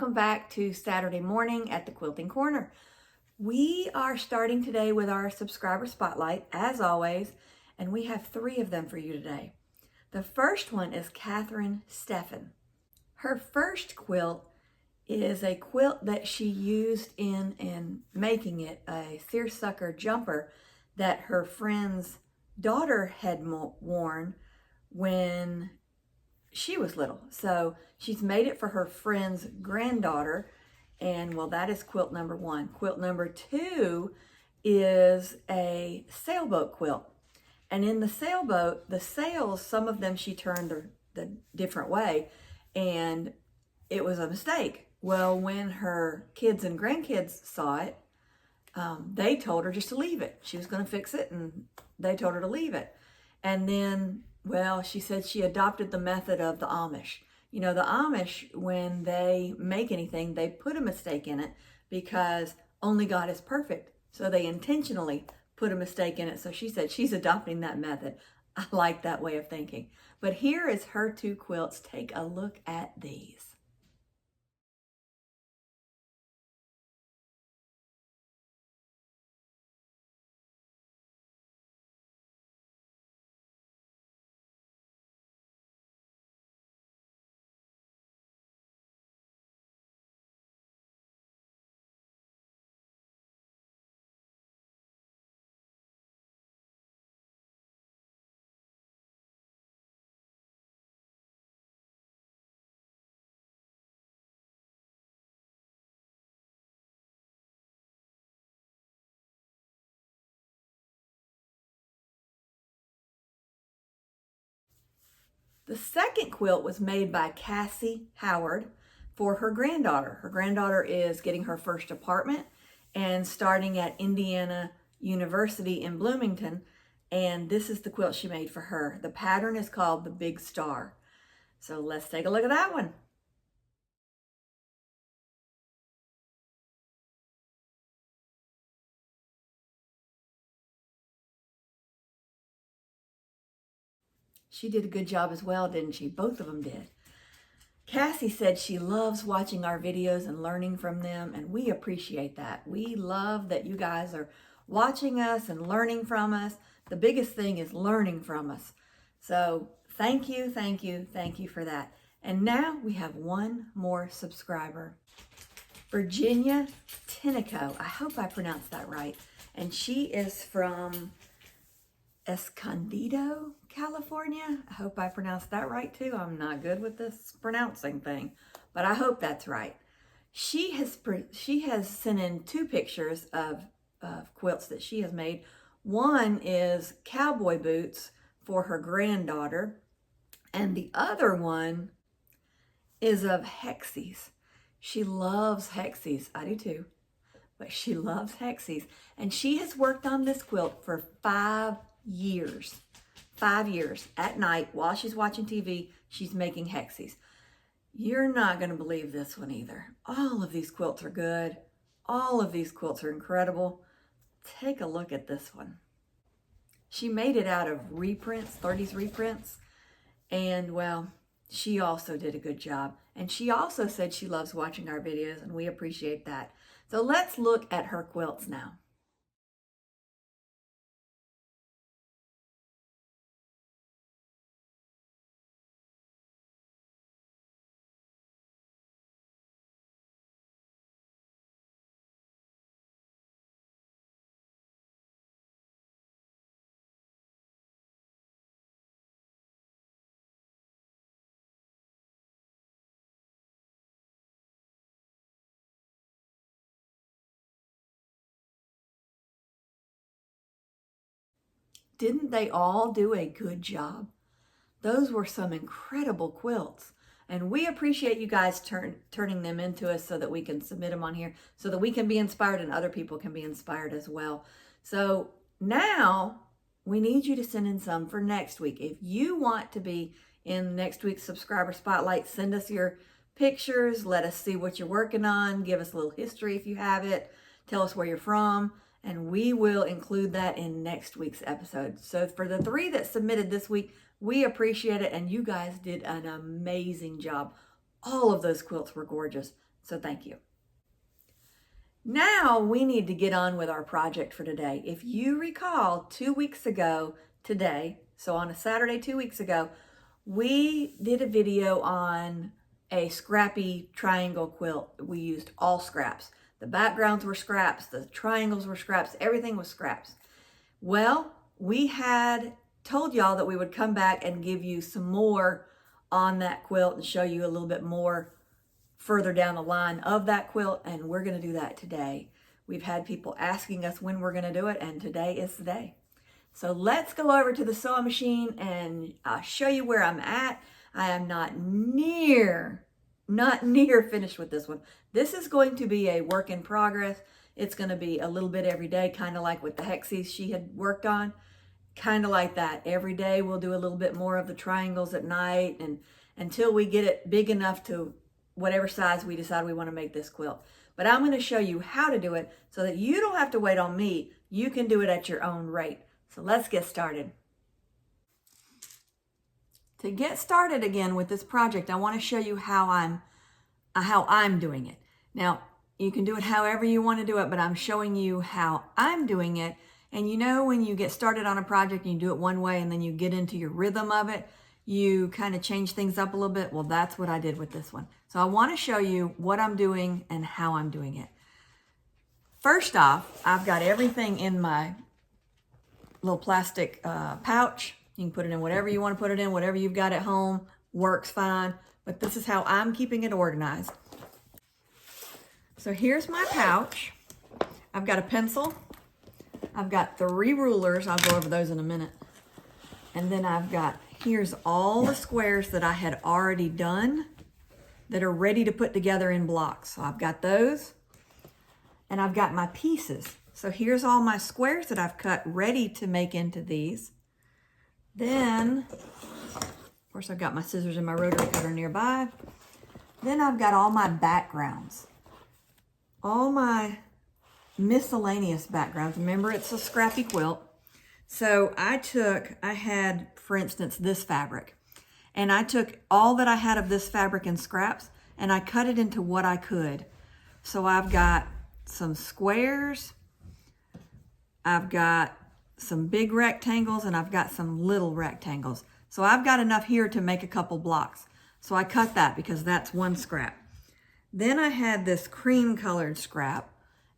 welcome back to Saturday morning at the Quilting Corner. We are starting today with our subscriber spotlight, as always, and we have 3 of them for you today. The first one is Catherine Steffen. Her first quilt is a quilt that she used in making it a seersucker jumper that her friend's daughter had worn when she was little. So she's made it for her friend's granddaughter, and well, that is quilt number 1. Quilt number 2 is a sailboat quilt. And in the sailboat, the sails, some of them she turned the different way, and it was a mistake. Well, when her kids and grandkids saw it, they told her just to leave it. She was going to fix it, and they told her to leave it. And then, well, she said she adopted the method of the Amish. You know, the Amish, when they make anything, they put a mistake in it because only God is perfect. So they intentionally put a mistake in it. So she said she's adopting that method. I like that way of thinking. But here is her 2 quilts. Take a look at these. The second quilt was made by Cassie Howard for her granddaughter. Her granddaughter is getting her first apartment and starting at Indiana University in Bloomington. And this is the quilt she made for her. The pattern is called the Big Star. So let's take a look at that one. She did a good job as well, didn't she? Both of them did. Cassie said she loves watching our videos and learning from them, and we appreciate that. We love that you guys are watching us and learning from us. The biggest thing is learning from us. So thank you, thank you, thank you for that. And now we have one more subscriber, Virginia Tinico. I hope I pronounced that right. And she is from Escondido, California. I hope I pronounced that right too. I'm not good with this pronouncing thing, but I hope that's right. She has sent in 2 pictures of quilts that she has made. One is cowboy boots for her granddaughter, and the other one is of hexies. She loves hexies. I do too, but she loves hexies, and she has worked on this quilt for 5 years. 5 years. At night, while she's watching TV, she's making hexies. You're not going to believe this one either. All of these quilts are good. All of these quilts are incredible. Take a look at this one. She made it out of reprints, 30s reprints, and well, she also did a good job. And she also said she loves watching our videos, and we appreciate that. So let's look at her quilts now. Didn't they all do a good job? Those were some incredible quilts. And we appreciate you guys turning them into us so that we can submit them on here, so that we can be inspired and other people can be inspired as well. So now we need you to send in some for next week. If you want to be in next week's subscriber spotlight, send us your pictures. Let us see what you're working on. Give us a little history if you have it. Tell us where you're from. And we will include that in next week's episode. So for the 3 that submitted this week, we appreciate it, and you guys did an amazing job. All of those quilts were gorgeous. So thank you. Now we need to get on with our project for today. If you recall, 2 weeks ago today, so on a Saturday 2 weeks ago, we did a video on a scrappy triangle quilt. We used all scraps. The backgrounds were scraps, the triangles were scraps, everything was scraps. Well, we had told y'all that we would come back and give you some more on that quilt and show you a little bit more further down the line of that quilt, and we're going to do that today. We've had people asking us when we're going to do it, and today is the day. So let's go over to the sewing machine and I'll show you where I'm at. I am not near finished with this one. This is going to be a work in progress. It's going to be a little bit every day, kind of like with the hexies she had worked on, kind of like that. Every day we'll do a little bit more of the triangles at night, and until we get it big enough to whatever size we decide we want to make this quilt. But I'm going to show you how to do it so that you don't have to wait on me. You can do it at your own rate. So let's get started. To get started again with this project, I want to show you how I'm doing it. Now, you can do it however you want to do it, but I'm showing you how I'm doing it. And you know, when you get started on a project and you do it one way and then you get into your rhythm of it, you kind of change things up a little bit. Well, that's what I did with this one. So I want to show you what I'm doing and how I'm doing it. First off, I've got everything in my little plastic pouch. You can put it in whatever you want to put it in, whatever you've got at home, works fine. But this is how I'm keeping it organized. So here's my pouch. I've got a pencil. I've got 3 rulers. I'll go over those in a minute. And then here's all the squares that I had already done that are ready to put together in blocks. So I've got those, and I've got my pieces. So here's all my squares that I've cut ready to make into these. Then, of course, I've got my scissors and my rotary cutter nearby. Then I've got all my backgrounds, all my miscellaneous backgrounds. Remember, it's a scrappy quilt. So I had, for instance, this fabric, and I took all that I had of this fabric in scraps and I cut it into what I could. So I've got some squares, I've got some big rectangles, and I've got some little rectangles. So I've got enough here to make a couple blocks. So I cut that because that's one scrap. Then I had this cream colored scrap,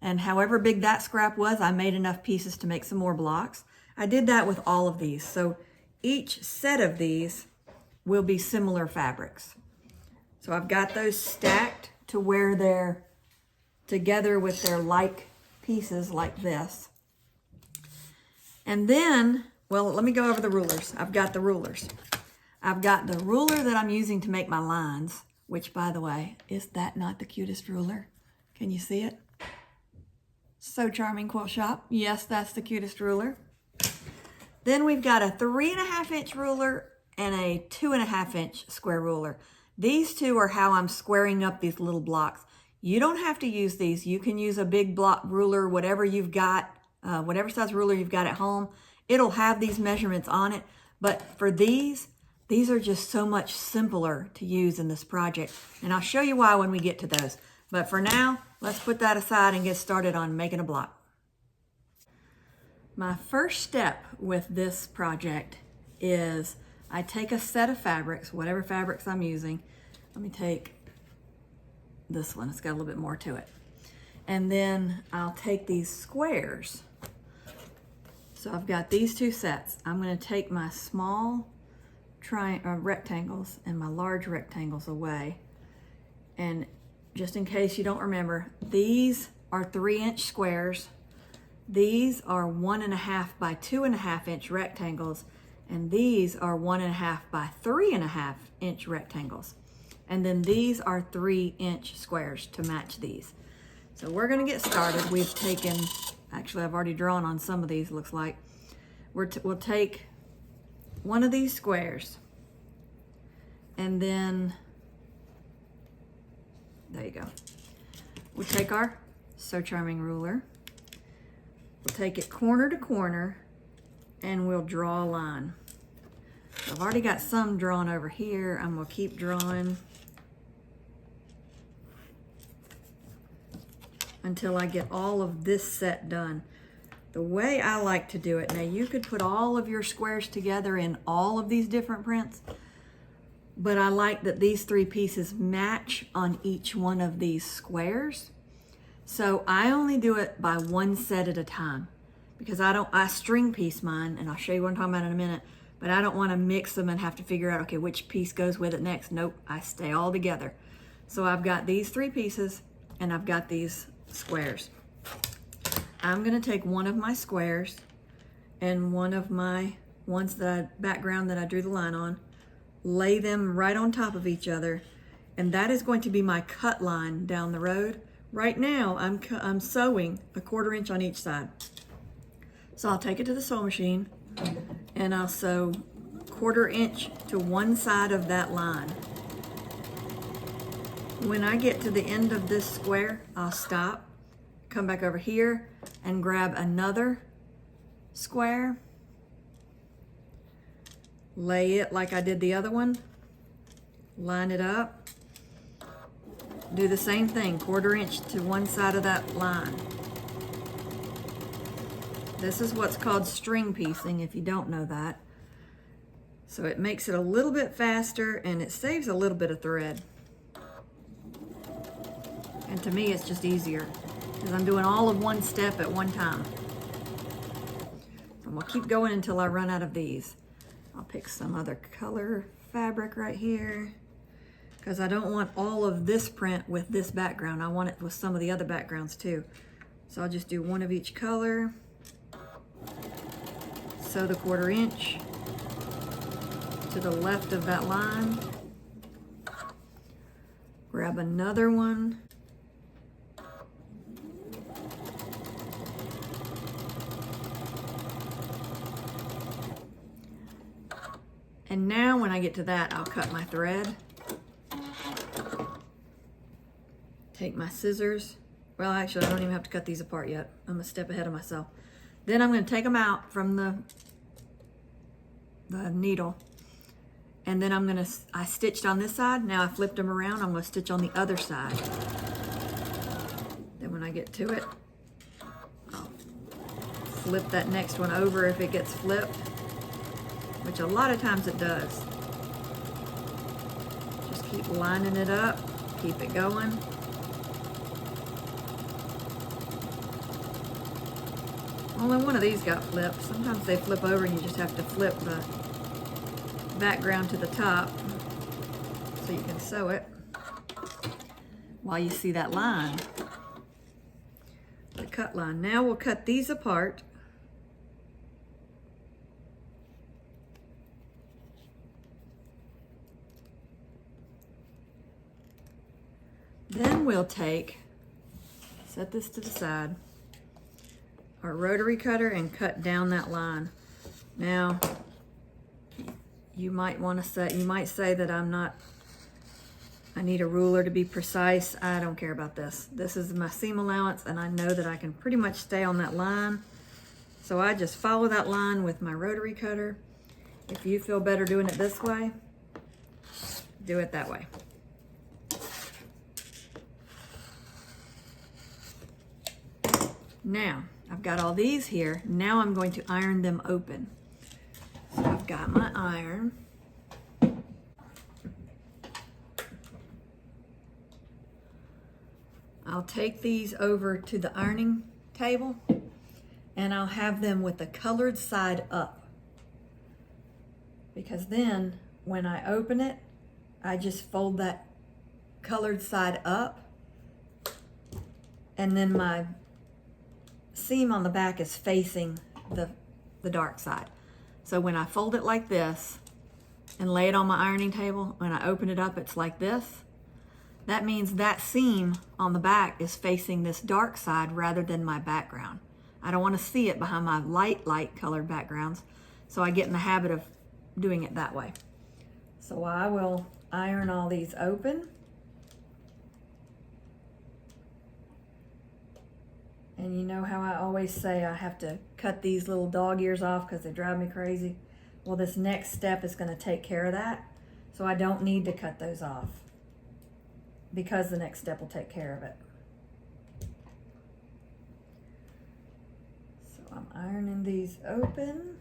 and however big that scrap was, I made enough pieces to make some more blocks. I did that with all of these. So each set of these will be similar fabrics. So I've got those stacked to where they're together with their like pieces like this. And then, well, let me go over the rulers. I've got the rulers. I've got the ruler that I'm using to make my lines, which, by the way, is that not the cutest ruler? Can you see it? So charming, Quilt Shop. Yes, that's the cutest ruler. Then we've got a 3.5 inch ruler and a 2.5 inch square ruler. These two are how I'm squaring up these little blocks. You don't have to use these. You can use a big block ruler, whatever you've got, whatever size ruler you've got at home. It'll have these measurements on it. But for these are just so much simpler to use in this project. And I'll show you why when we get to those. But for now, let's put that aside and get started on making a block. My first step with this project is I take a set of fabrics, whatever fabrics I'm using. Let me take this one, it's got a little bit more to it. And then I'll take these squares. So I've got these 2 sets. I'm going to take my small rectangles and my large rectangles away. And just in case you don't remember, these are 3-inch squares. These are 1.5 by 2.5 inch rectangles, and these are 1.5 by 3.5 inch rectangles. And then these are 3-inch squares to match these. So we're gonna get started. We've taken, actually I've already drawn on some of these, looks like. We'll take one of these squares, and then, there you go. We'll take our So Charming ruler. We'll take it corner to corner and we'll draw a line. So I've already got some drawn over here. I'm gonna keep drawing. until I get all of this set done. The way I like to do it, now you could put all of your squares together in all of these different prints, but I like that these 3 pieces match on each one of these squares. So I only do it by 1 set at a time, because I string piece mine, and I'll show you what I'm talking about in a minute, but I don't want to mix them and have to figure out, okay, which piece goes with it next. Nope, I stay all together. So I've got these 3 pieces and I've got these squares. I'm gonna take one of my squares and one of my background that I drew the line on, lay them right on top of each other, and that is going to be my cut line down the road. Right now, I'm sewing a 1/4 inch on each side. So I'll take it to the sewing machine and I'll sew 1/4 inch to one side of that line. When I get to the end of this square, I'll stop, come back over here and grab another square, lay it like I did the other one, line it up, do the same thing, 1/4 inch to one side of that line. This is what's called string piecing, if you don't know that. So it makes it a little bit faster and it saves a little bit of thread. And to me, it's just easier because I'm doing all of one step at one time. And we'll keep going until I run out of these. I'll pick some other color fabric right here because I don't want all of this print with this background. I want it with some of the other backgrounds too. So I'll just do one of each color. Sew the 1/4 inch to the left of that line. Grab another one. And now when I get to that, I'll cut my thread. Take my scissors. Well, actually, I don't even have to cut these apart yet. I'm a step ahead of myself. Then I'm going to take them out from the needle. And then I stitched on this side. Now I flipped them around. I'm going to stitch on the other side. Then when I get to it, I'll flip that next one over if it gets flipped, which a lot of times it does. Just keep lining it up, keep it going. Only one of these got flipped. Sometimes they flip over and you just have to flip the background to the top so you can sew it while you see that line, the cut line. Now we'll cut these apart. Then we'll set this to the side, our rotary cutter, and cut down that line. Now, you might say that I need a ruler to be precise. I don't care about this. This is my seam allowance, and I know that I can pretty much stay on that line. So I just follow that line with my rotary cutter. If you feel better doing it this way, do it that way. Now, I've got all these here. Now I'm going to iron them open. So I've got my iron. I'll take these over to the ironing table and I'll have them with the colored side up. Because then when I open it, I just fold that colored side up, and then my seam on the back is facing the dark side. So when I fold it like this and lay it on my ironing table, when I open it up, it's like this. That means that seam on the back is facing this dark side rather than my background. I don't want to see it behind my light colored backgrounds, so I get in the habit of doing it that way. So I will iron all these open. And you know how I always say I have to cut these little dog ears off because they drive me crazy? Well, this next step is going to take care of that. So I don't need to cut those off because the next step will take care of it. Ironing these open.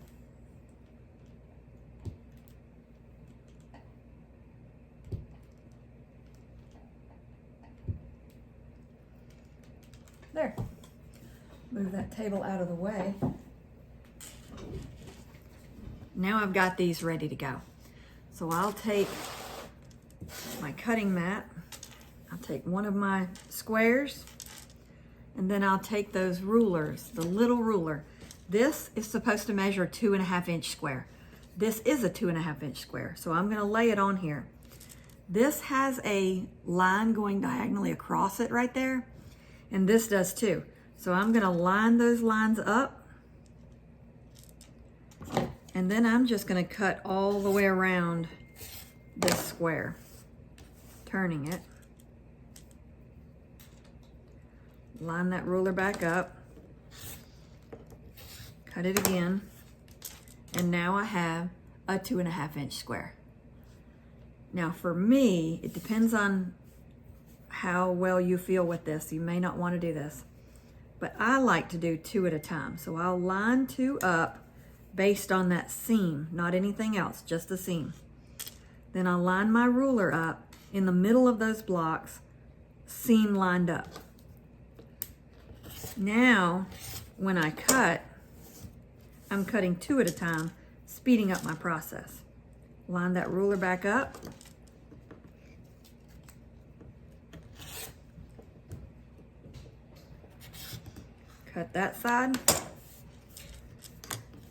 There. Move that table out of the way. Now I've got these ready to go. So I'll take my cutting mat, I'll take one of my squares, and then I'll take those rulers, the little ruler. This is supposed to measure a 2.5 inch square. This is a 2.5 inch square, so I'm gonna lay it on here. This has a line going diagonally across it right there, and this does too. So I'm gonna line those lines up, and then I'm just gonna cut all the way around this square, turning it. Line that ruler back up, cut it again, and now I have a 2.5 inch square. Now for me, it depends on how well you feel with this. You may not want to do this, but I like to do 2 at a time. So I'll line 2 up based on that seam, not anything else, just the seam. Then I'll line my ruler up in the middle of those blocks, seam lined up. Now, when I cut, I'm cutting 2 at a time, speeding up my process. Line that ruler back up. Cut that side.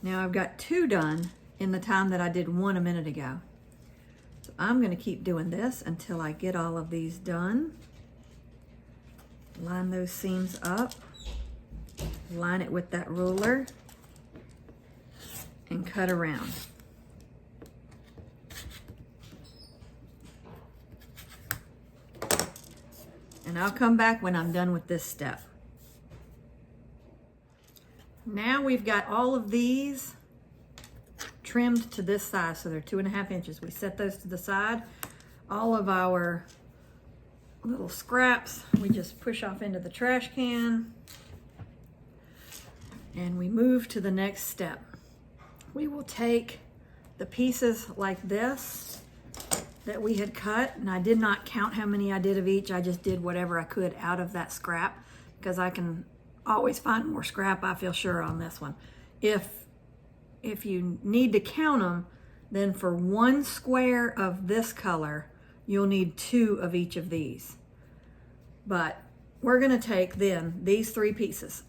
Now I've got 2 done in the time that I did 1 a minute ago. So I'm going to keep doing this until I get all of these done. Line those seams up. Line it with that ruler. And cut around. And I'll come back when I'm done with this step. Now we've got all of these trimmed to this size, so they're 2.5 inches. We set those to the side. All of our little scraps, we just push off into the trash can. And we move to the next step. We will take the pieces like this that we had cut, and I did not count how many I did of each. I just did whatever I could out of that scrap, because I can always find more scrap, I feel sure, on this one. If you need to count them, then for 1 square of this color, you'll need 2 of each of these. But we're gonna take then these 3 pieces,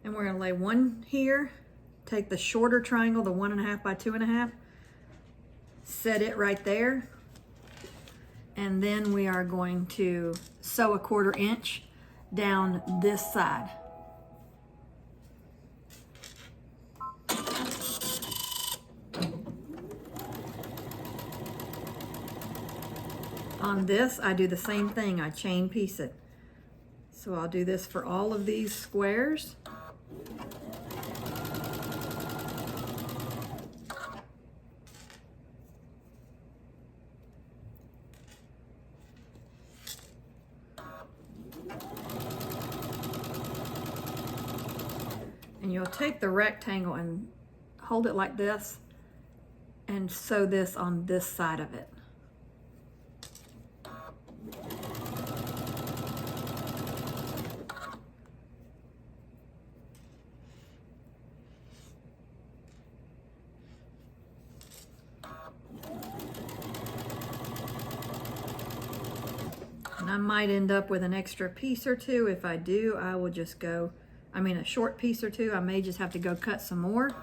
and we're gonna lay 1 here, take the shorter triangle, the 1.5 by 2.5, set it right there, and then we are going to sew a 1/4 inch down this side. On this, I do the same thing. I chain piece it. So I'll do this for all of these squares. And you'll take the rectangle and hold it like this and sew this on this side of it. And I might end up with an extra piece or 2. If I do, I will just go, a short piece or 2. I may just have to go cut some more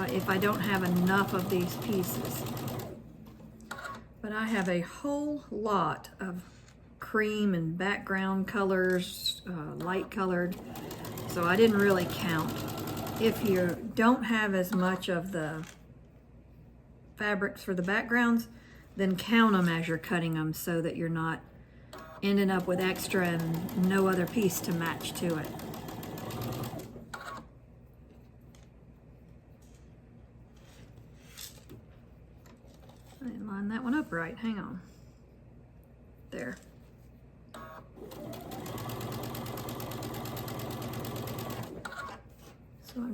if I don't have enough of these pieces. But I have a whole lot of cream and background colors, light colored, so I didn't really count. If you don't have as much of the fabrics for the backgrounds, then count them as you're cutting them so that you're not ending up with extra and no other piece to match to it. I didn't line that one up right. Hang on. There.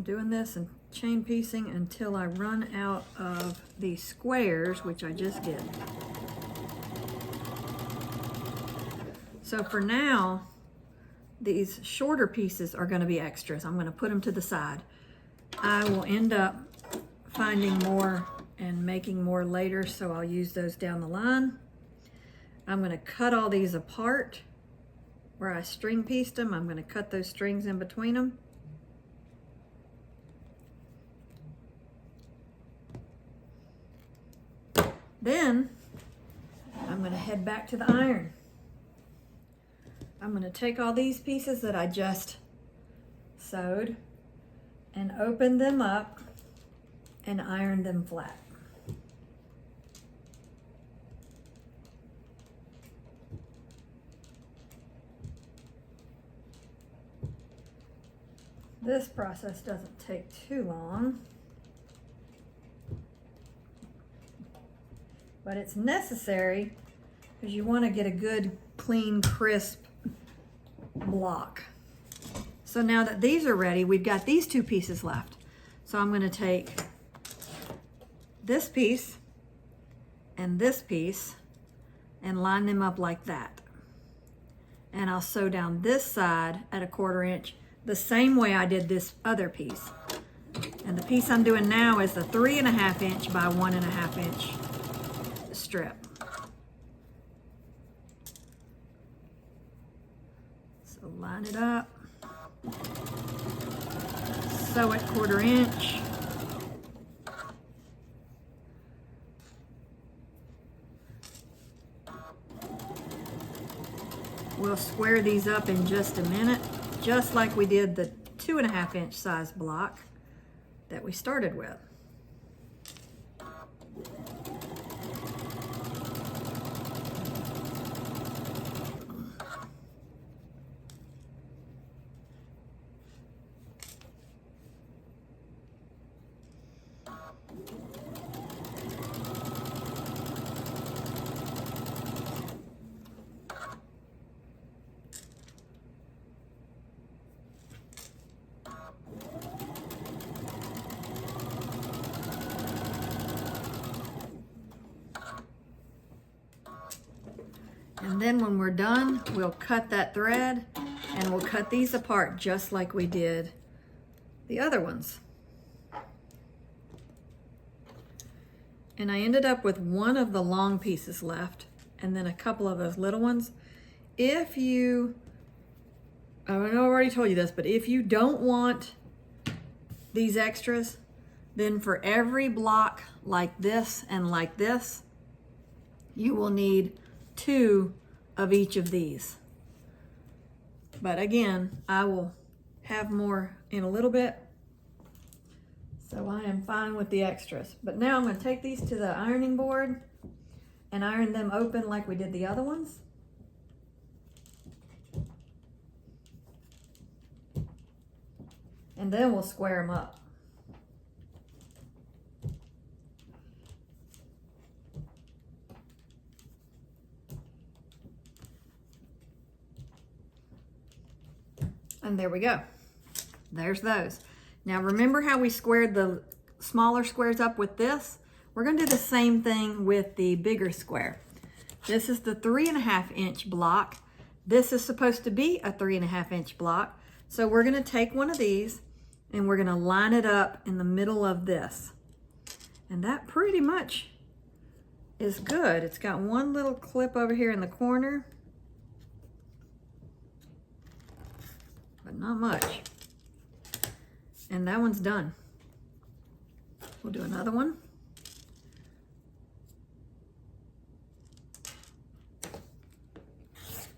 I'm doing this and chain piecing until I run out of the squares, which I just did. So for now, these shorter pieces are going to be extras. I'm going to put them to the side. I will end up finding more and making more later, so I'll use those down the line. I'm going to cut all these apart where I string pieced them. I'm going to cut those strings in between them. Then I'm going to head back to the iron. I'm going to take all these pieces that I just sewed and open them up and iron them flat. This process doesn't take too long, but it's necessary because you want to get a good, clean, crisp block. So now that these are ready, we've got these two pieces left. So I'm going to take this piece and this piece and line them up like that. And I'll sew down this side at 1/4 inch the same way I did this other piece. And the piece I'm doing now is the 3.5 inch by 1.5 inch strip. So line it up, sew it 1/4 inch. We'll square these up in just a minute, just like we did the 2.5 inch size block that we started with. And then when we're done, we'll cut that thread and we'll cut these apart just like we did the other ones. And I ended up with one of the long pieces left and then a couple of those little ones. If you, I know I already told you this, but if you don't want these extras, then for every block like this and like this, you will need 2 of each of these. But again, I will have more in a little bit. So I am fine with the extras. But now I'm going to take these to the ironing board and iron them open like we did the other ones. And then we'll square them up. And there we go. There's those. Now remember how we squared the smaller squares up with this? We're going to do the same thing with the bigger square. This is the 3.5 inch block. This is supposed to be a 3.5 inch block. So we're going to take one of these and we're going to line it up in the middle of this. And that pretty much is good. It's got one little clip over here in the corner, but not much. And that one's done. We'll do another one.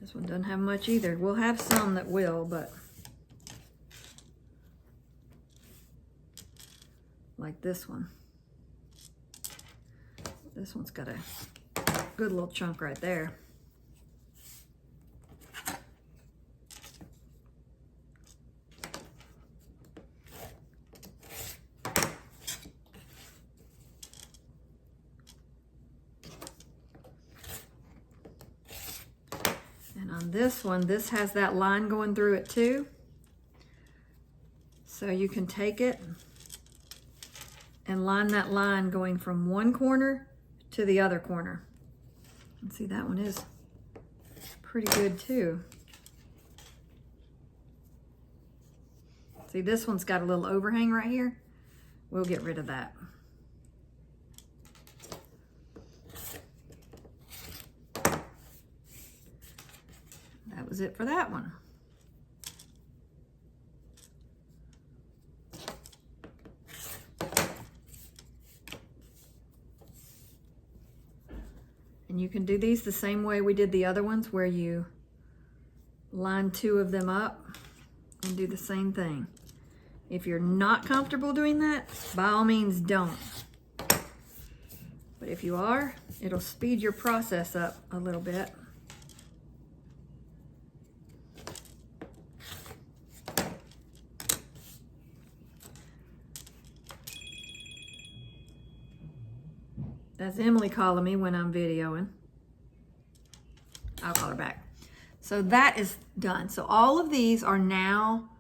This one doesn't have much either. We'll have some that will, but like this one. This one's got a good little chunk right there. And on this one, this has that line going through it too. So you can take it and line that line going from one corner to the other corner. And see, that one is pretty good too. See, this one's got a little overhang right here. We'll get rid of that. That was it for that one. And you can do these the same way we did the other ones, where you line 2 of them up and do the same thing. If you're not comfortable doing that, by all means don't. But if you are, it'll speed your process up a little bit. That's Emily calling me when I'm videoing. I'll call her back. So that is done. So all of these are now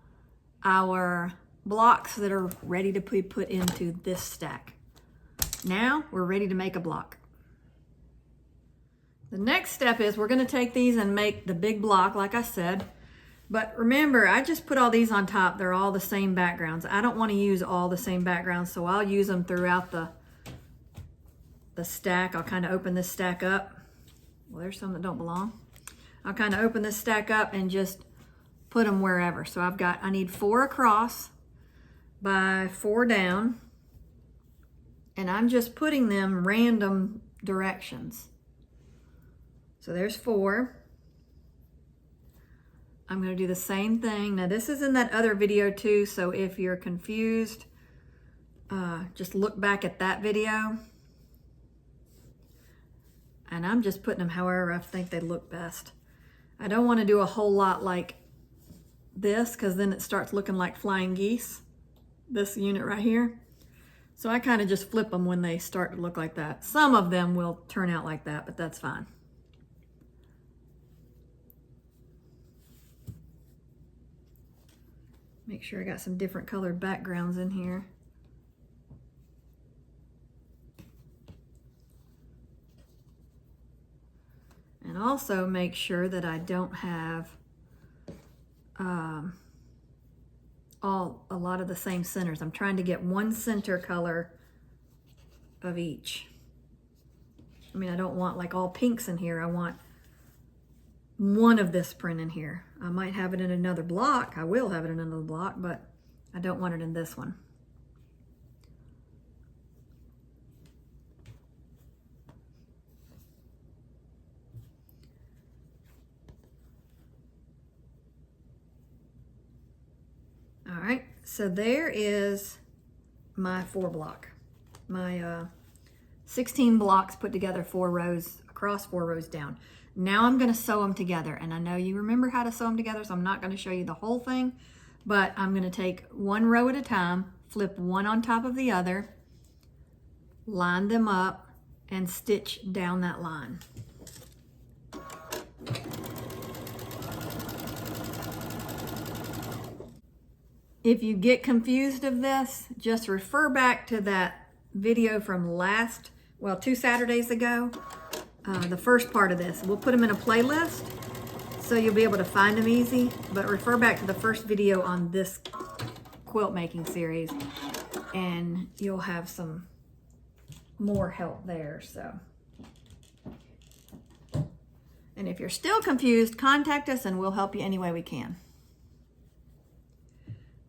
our blocks that are ready to be put into this stack. Now we're ready to make a block. The next step is we're going to take these and make the big block, like I said. But remember, I just put all these on top. They're all the same backgrounds. I don't want to use all the same backgrounds, so I'll use them throughout the stack. I'll kind of open this stack up. Well, there's some that don't belong. I'll kind of open this stack up and just put them wherever. So I need 4 across by 4 down, and I'm just putting them random directions. So there's 4. I'm going to do the same thing. Now this is in that other video too, so if you're confused, just look back at that video. And I'm just putting them however I think they look best. I don't want to do a whole lot like this, because then it starts looking like flying geese, this unit right here. So I kind of just flip them when they start to look like that. Some of them will turn out like that, but that's fine. Make sure I got some different colored backgrounds in here. And also make sure that I don't have a lot of the same centers. I'm trying to get one center color of each. I mean, I don't want like all pinks in here. I want one of this print in here. I might have it in another block. I will have it in another block, but I don't want it in this one. All right, so there is my 4 block. My 16 blocks put together, 4 rows across, 4 rows down. Now I'm gonna sew them together, and I know you remember how to sew them together, so I'm not gonna show you the whole thing, but I'm gonna take 1 row at a time, flip one on top of the other, line them up, and stitch down that line. If you get confused of this, just refer back to that video from 2 Saturdays ago. The first part of this. We'll put them in a playlist so you'll be able to find them easy, but refer back to the first video on this quilt making series and you'll have some more help there. So, and if you're still confused, contact us and we'll help you any way we can.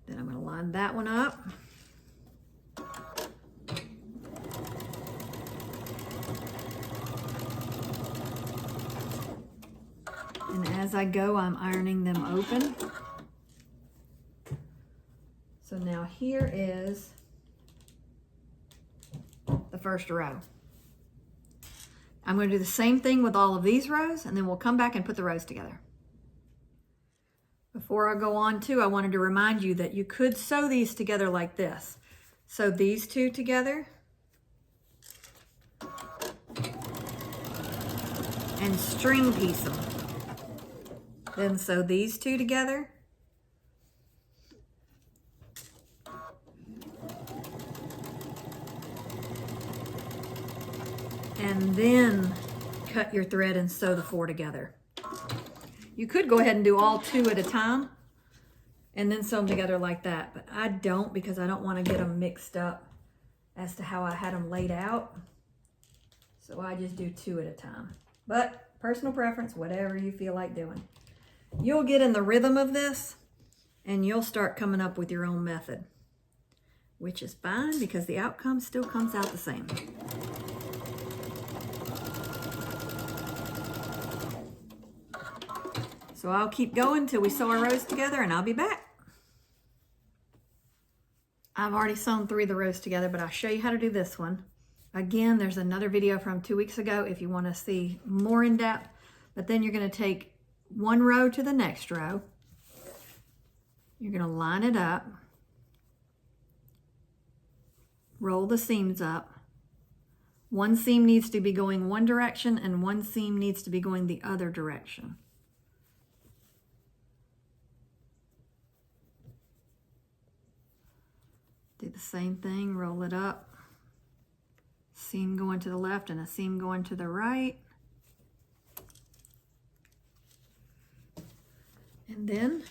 Then I'm going to line that one up. And as I go, I'm ironing them open. So now here is the first row. I'm going to do the same thing with all of these rows, and then we'll come back and put the rows together. Before I go on too, I wanted to remind you that you could sew these together like this. Sew these 2 together and string piece them. Then sew these 2 together and then cut your thread and sew the 4 together. You could go ahead and do all 2 at a time and then sew them together like that, but I don't, because I don't want to get them mixed up as to how I had them laid out. So I just do 2 at a time. But personal preference, whatever you feel like doing. You'll get in the rhythm of this and you'll start coming up with your own method, which is fine because the outcome still comes out the same. So I'll keep going till we sew our rows together and I'll be back. I've already sewn 3 of the rows together, but I'll show you how to do this one. Again, there's another video from 2 weeks ago if you want to see more in depth, but then you're going to take 1 row to the next row. You're going to line it up, roll the seams up. 1 seam needs to be going one direction and 1 seam needs to be going the other direction. Do the same thing, roll it up. Seam going to the left and a seam going to the right. And then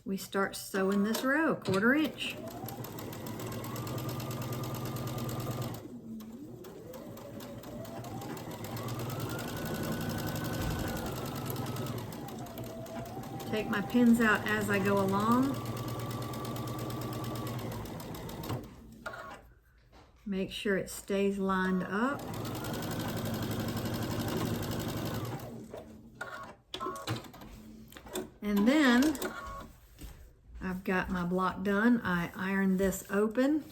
we start sewing this row, 1/4 inch. Take my pins out as I go along. Make sure it stays lined up. And then I've got my block done. I ironed this open.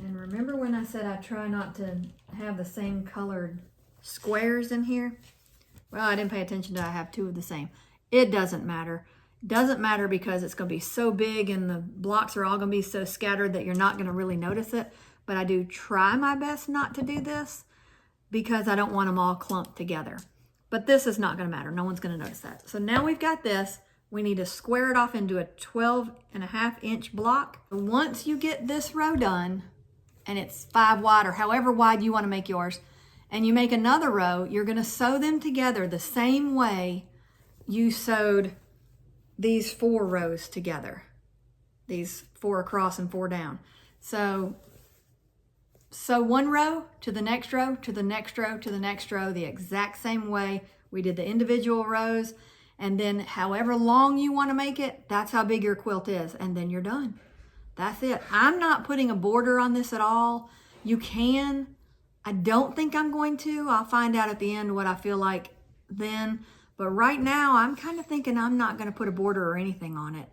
And remember when I said I try not to have the same colored squares in here? Well, I didn't pay attention to I have 2 of the same. It doesn't matter. Doesn't matter because it's going to be so big and the blocks are all going to be so scattered that you're not going to really notice it. But I do try my best not to do this because I don't want them all clumped together. But this is not going to matter. No one's going to notice that. So now we've got this. We need to square it off into a 12.5 inch block. Once you get this row done, and it's 5 wide or however wide you want to make yours, and you make another row, you're going to sew them together the same way you sewed these 4 rows together. These 4 across and 4 down. So sew 1 row to the next row, to the next row, to the next row, the exact same way we did the individual rows. And then however long you want to make it, that's how big your quilt is. And then you're done. That's it. I'm not putting a border on this at all. You can. I don't think I'm going to. I'll find out at the end what I feel like then. But right now, I'm kind of thinking I'm not going to put a border or anything on it.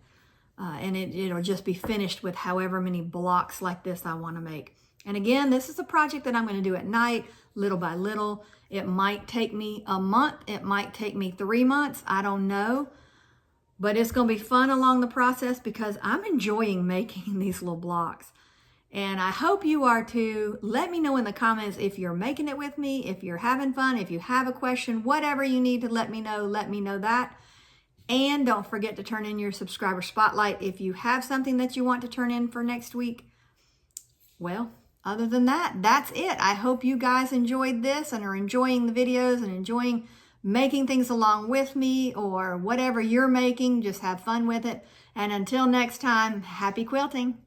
And it'll just be finished with however many blocks like this I want to make. And again, this is a project that I'm going to do at night, little by little. It might take me a month. It might take me 3 months. I don't know. But it's going to be fun along the process because I'm enjoying making these little blocks. And I hope you are too. Let me know in the comments if you're making it with me, if you're having fun, if you have a question, whatever you need to let me know that. And don't forget to turn in your subscriber spotlight if you have something that you want to turn in for next week. Well, other than that, that's it. I hope you guys enjoyed this and are enjoying the videos and enjoying making things along with me, or whatever you're making. Just have fun with it. And until next time, happy quilting.